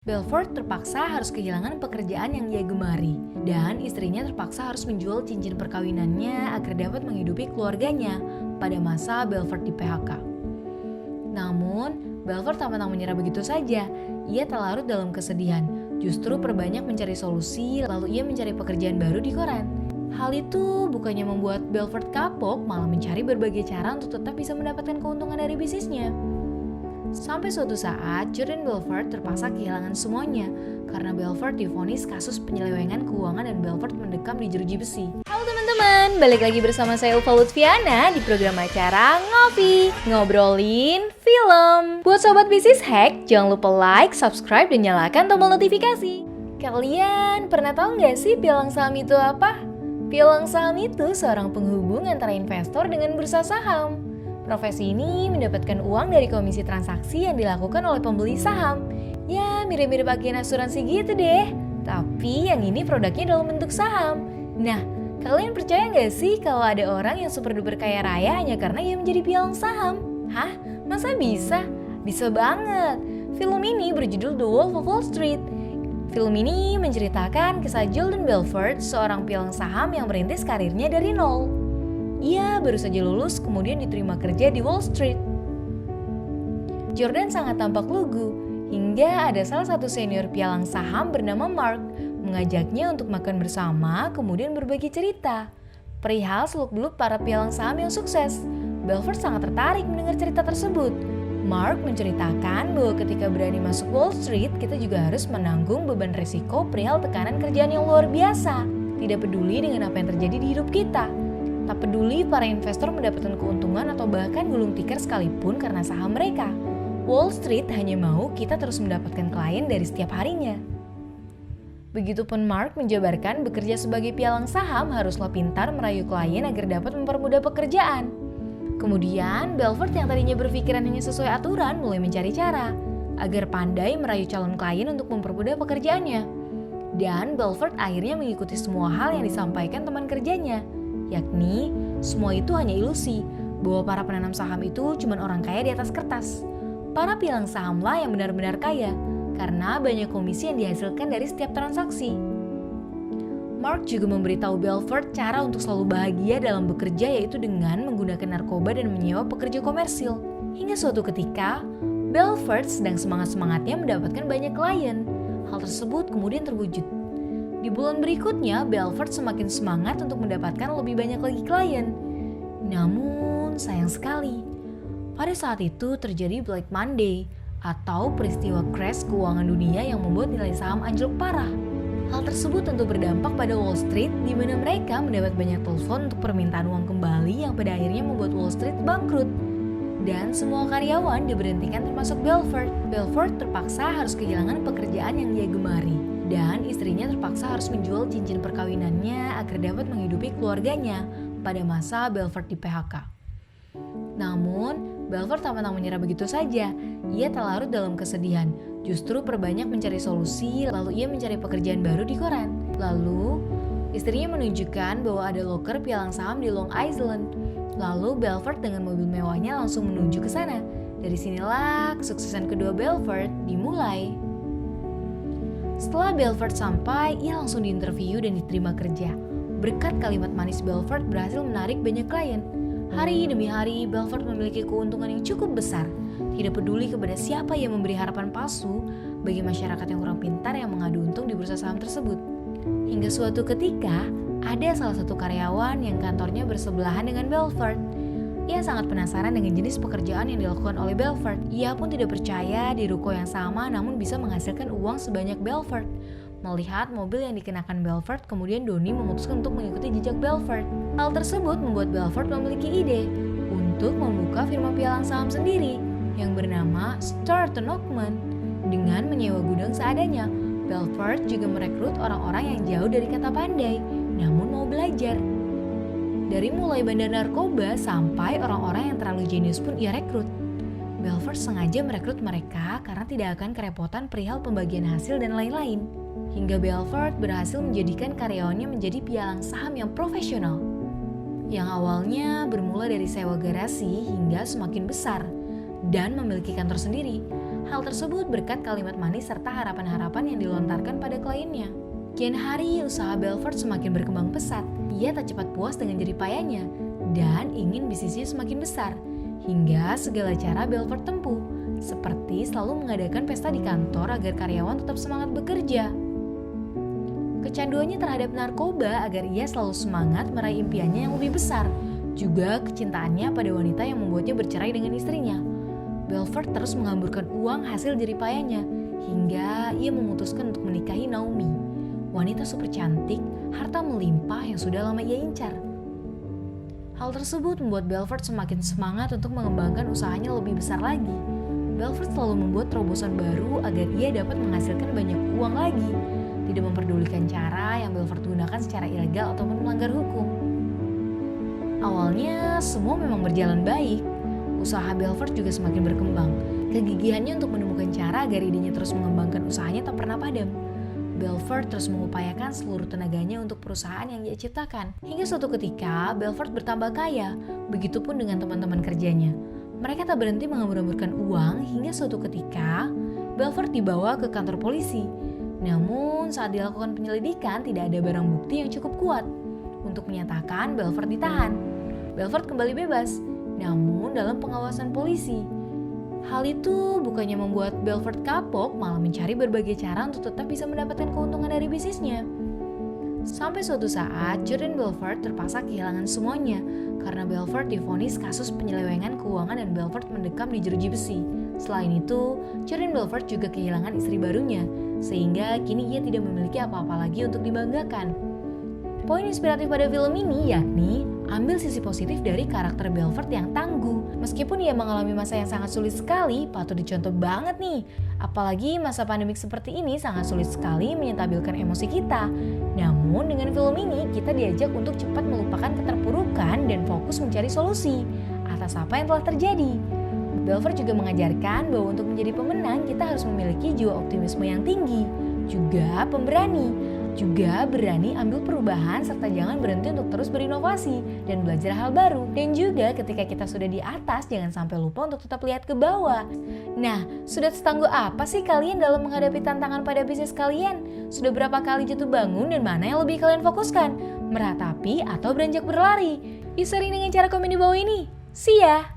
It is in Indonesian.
Belfort terpaksa harus kehilangan pekerjaan yang ia gemari, dan istrinya terpaksa harus menjual cincin perkawinannya agar dapat menghidupi keluarganya pada masa Belfort di PHK. Namun, Belfort tak pernah menyerah begitu saja. Ia tak larut dalam kesedihan, justru perbanyak mencari solusi, lalu ia mencari pekerjaan baru di koran. Hal itu bukannya membuat Belfort kapok, malah mencari berbagai cara untuk tetap bisa mendapatkan keuntungan dari bisnisnya. Sampai suatu saat, Jordan Belfort terpaksa kehilangan semuanya karena Belfort divonis kasus penyelewengan keuangan dan Belfort mendekam di jeruji besi. Halo teman-teman, balik lagi bersama saya Ulfa Lutfiana di program acara Ngopi, ngobrolin film. Buat sobat bisnis hack, jangan lupa like, subscribe, dan nyalakan tombol notifikasi. Kalian pernah tahu nggak sih pialang saham itu apa? Pialang saham itu seorang penghubung antara investor dengan bursa saham. Profesi ini mendapatkan uang dari komisi transaksi yang dilakukan oleh pembeli saham. Ya, mirip-mirip agen asuransi gitu deh. Tapi yang ini produknya dalam bentuk saham. Nah, kalian percaya nggak sih kalau ada orang yang super duper kaya raya hanya karena ia menjadi pialang saham? Hah? Masa bisa? Bisa banget. Film ini berjudul The Wolf of Wall Street. Film ini menceritakan kisah Jordan Belfort, seorang pialang saham yang merintis karirnya dari nol. Ia baru saja lulus kemudian diterima kerja di Wall Street. Jordan sangat tampak lugu, hingga ada salah satu senior pialang saham bernama Mark mengajaknya untuk makan bersama kemudian berbagi cerita perihal seluk-beluk para pialang saham yang sukses. Belfort sangat tertarik mendengar cerita tersebut. Mark menceritakan bahwa ketika berani masuk Wall Street, kita juga harus menanggung beban risiko perihal tekanan kerjaan yang luar biasa. Tidak peduli dengan apa yang terjadi di hidup kita. Tak peduli para investor mendapatkan keuntungan atau bahkan gulung tikar sekalipun karena saham mereka. Wall Street hanya mau kita terus mendapatkan klien dari setiap harinya. Begitupun Mark menjabarkan bekerja sebagai pialang saham haruslah pintar merayu klien agar dapat mempermudah pekerjaan. Kemudian Belfort yang tadinya berpikiran hanya sesuai aturan mulai mencari cara agar pandai merayu calon klien untuk mempermudah pekerjaannya. Dan Belfort akhirnya mengikuti semua hal yang disampaikan teman kerjanya. Yakni, semua itu hanya ilusi, bahwa para penanam saham itu cuma orang kaya di atas kertas. Para pialang sahamlah yang benar-benar kaya, karena banyak komisi yang dihasilkan dari setiap transaksi. Mark juga memberitahu Belfort cara untuk selalu bahagia dalam bekerja, yaitu dengan menggunakan narkoba dan menyewa pekerja komersil. Hingga suatu ketika, Belfort sedang semangat-semangatnya mendapatkan banyak klien. Hal tersebut kemudian terwujud. Di bulan berikutnya, Belfort semakin semangat untuk mendapatkan lebih banyak lagi klien. Namun, sayang sekali, pada saat itu terjadi Black Monday atau peristiwa crash keuangan dunia yang membuat nilai saham anjlok parah. Hal tersebut tentu berdampak pada Wall Street, di mana mereka mendapat banyak telepon untuk permintaan uang kembali yang pada akhirnya membuat Wall Street bangkrut. Dan semua karyawan diberhentikan termasuk Belfort. Belfort terpaksa harus kehilangan pekerjaan yang ia gemari. Dan istrinya terpaksa harus menjual cincin perkawinannya agar dapat menghidupi keluarganya pada masa Belfort di PHK. Namun, Belfort tak pernah menyerah begitu saja. Ia tak larut dalam kesedihan, justru perbanyak mencari solusi, lalu ia mencari pekerjaan baru di koran. Lalu, istrinya menunjukkan bahwa ada loker pialang saham di Long Island. Lalu Belfort dengan mobil mewahnya langsung menuju ke sana. Dari sinilah kesuksesan kedua Belfort dimulai. Setelah Belfort sampai, ia langsung diinterview dan diterima kerja. Berkat kalimat manis Belfort berhasil menarik banyak klien. Hari demi hari, Belfort memiliki keuntungan yang cukup besar. Tidak peduli kepada siapa yang memberi harapan palsu bagi masyarakat yang kurang pintar yang mengadu untung di bursa saham tersebut. Hingga suatu ketika, ada salah satu karyawan yang kantornya bersebelahan dengan Belfort. Ia sangat penasaran dengan jenis pekerjaan yang dilakukan oleh Belfort. Ia pun tidak percaya di ruko yang sama namun bisa menghasilkan uang sebanyak Belfort. Melihat mobil yang dikenakan Belfort, kemudian Donnie memutuskan untuk mengikuti jejak Belfort. Hal tersebut membuat Belfort memiliki ide untuk membuka firma pialang saham sendiri yang bernama Stratton Oakmont. Dengan menyewa gudang seadanya, Belfort juga merekrut orang-orang yang jauh dari kata pandai, namun mau belajar. Dari mulai bandar narkoba sampai orang-orang yang terlalu jenius pun ia rekrut. Belfort sengaja merekrut mereka karena tidak akan kerepotan perihal pembagian hasil dan lain-lain. Hingga Belfort berhasil menjadikan karyawannya menjadi pialang saham yang profesional. Yang awalnya bermula dari sewa garasi hingga semakin besar dan memiliki kantor sendiri. Hal tersebut berkat kalimat manis serta harapan-harapan yang dilontarkan pada kliennya. Kian hari usaha Belfort semakin berkembang pesat. Ia tak cepat puas dengan jerih payahnya dan ingin bisnisnya semakin besar. Hingga segala cara Belfort tempuh, seperti selalu mengadakan pesta di kantor agar karyawan tetap semangat bekerja. Kecanduannya terhadap narkoba agar ia selalu semangat meraih impiannya yang lebih besar. Juga kecintaannya pada wanita yang membuatnya bercerai dengan istrinya. Belfort terus menghamburkan uang hasil jerih payahnya hingga ia memutuskan untuk menikahi Naomi, wanita super cantik, harta melimpah yang sudah lama ia incar. Hal tersebut membuat Belfort semakin semangat untuk mengembangkan usahanya lebih besar lagi. Belfort selalu membuat terobosan baru agar ia dapat menghasilkan banyak uang lagi, tidak memperdulikan cara yang Belfort gunakan secara ilegal ataupun melanggar hukum. Awalnya semua memang berjalan baik. Usaha Belfort juga semakin berkembang. Kegigihannya untuk menemukan cara agar idenya terus mengembangkan usahanya tak pernah padam. Belfort terus mengupayakan seluruh tenaganya untuk perusahaan yang ia ciptakan. Hingga suatu ketika, Belfort bertambah kaya. Begitupun dengan teman-teman kerjanya. Mereka tak berhenti menghambur-hamburkan uang hingga suatu ketika, Belfort dibawa ke kantor polisi. Namun saat dilakukan penyelidikan tidak ada barang bukti yang cukup kuat untuk menyatakan Belfort ditahan. Belfort kembali bebas, namun dalam pengawasan polisi. Hal itu bukannya membuat Belfort kapok, malah mencari berbagai cara untuk tetap bisa mendapatkan keuntungan dari bisnisnya. Sampai suatu saat, Jordan Belfort terpaksa kehilangan semuanya karena Belfort divonis kasus penyelewengan keuangan dan Belfort mendekam di jeruji besi. Selain itu, Jordan Belfort juga kehilangan istri barunya, sehingga kini ia tidak memiliki apa-apa lagi untuk dibanggakan. Poin inspiratif pada film ini yakni ambil sisi positif dari karakter Belfort yang tangguh. Meskipun ia mengalami masa yang sangat sulit sekali, patut dicontoh banget nih. Apalagi masa pandemik seperti ini sangat sulit sekali menyentabilkan emosi kita. Namun dengan film ini kita diajak untuk cepat melupakan keterpurukan dan fokus mencari solusi atas apa yang telah terjadi. Belfort juga mengajarkan bahwa untuk menjadi pemenang kita harus memiliki jiwa optimisme yang tinggi, juga pemberani, juga berani ambil perubahan serta jangan berhenti untuk terus berinovasi dan belajar hal baru. Dan juga ketika kita sudah di atas jangan sampai lupa untuk tetap lihat ke bawah. Nah, sudah setangguh apa sih kalian dalam menghadapi tantangan pada bisnis kalian? Sudah berapa kali jatuh bangun dan mana yang lebih kalian fokuskan? Meratapi atau beranjak berlari? Yuk sharing dengan cara komen di bawah ini. See ya!